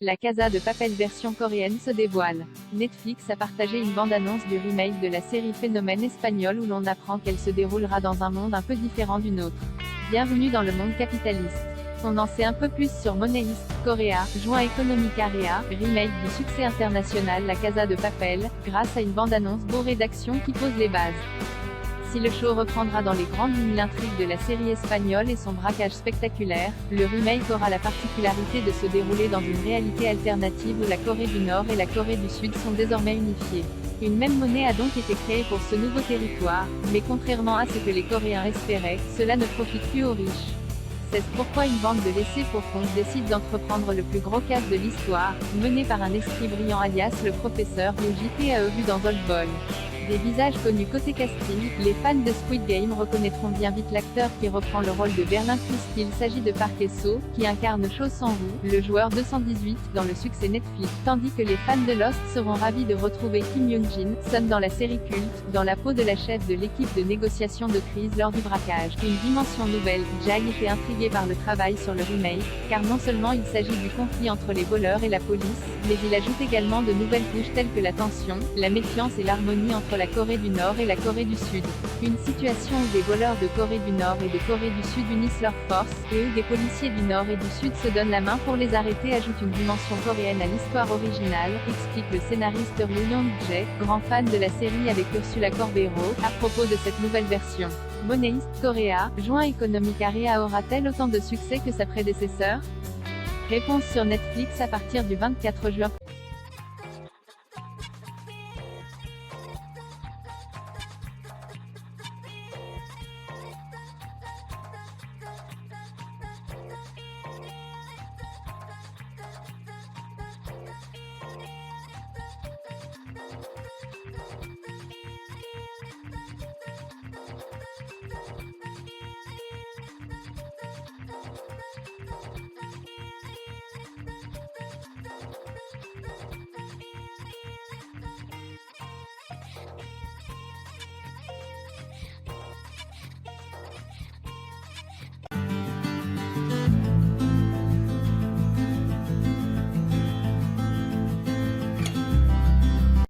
La Casa de Papel version coréenne se dévoile. Netflix a partagé une bande-annonce du remake de la série Phénomène espagnole où l'on apprend qu'elle se déroulera dans un monde un peu différent du nôtre. Bienvenue dans le monde capitaliste. On en sait un peu plus sur Money Heist Korea, joint Economic Area, remake du succès international La Casa de Papel, grâce à une bande-annonce bourrée d'action qui pose les bases. Si le show reprendra dans les grandes lignes l'intrigue de la série espagnole et son braquage spectaculaire, le remake aura la particularité de se dérouler dans une réalité alternative où la Corée du Nord et la Corée du Sud sont désormais unifiées. Une même monnaie a donc été créée pour ce nouveau territoire, mais contrairement à ce que les Coréens espéraient, cela ne profite plus aux riches. C'est pourquoi une bande de laissés pour compte décide d'entreprendre le plus gros casse de l'histoire, mené par un esprit brillant alias le professeur, le JPAE vu dans Old Boy. Des visages connus côté casting, les fans de Squid Game reconnaîtront bien vite l'acteur qui reprend le rôle de Berlin puisqu'il s'agit de Park Hae-soo, qui incarne Cho Sang-woo, le joueur 218, dans le succès Netflix, tandis que les fans de Lost seront ravis de retrouver Kim Young-jin, Sun dans la série culte, dans la peau de la chef de l'équipe de négociation de crise lors du braquage. Une dimension nouvelle, Jai était intrigué par le travail sur le remake, car non seulement il s'agit du conflit entre les voleurs et la police, mais il ajoute également de nouvelles couches telles que la tension, la méfiance et l'harmonie entre la Corée du Nord et la Corée du Sud. Une situation où des voleurs de Corée du Nord et de Corée du Sud unissent leurs forces, et où des policiers du Nord et du Sud se donnent la main pour les arrêter ajoute une dimension coréenne à l'histoire originale, explique le scénariste Ryu Yong-jae, grand fan de la série avec Ursula Corbero, à propos de cette nouvelle version. Money Heist Korea, joint Economic Area aura-t-elle autant de succès que sa prédécesseur? Réponse sur Netflix à partir du 24 juin.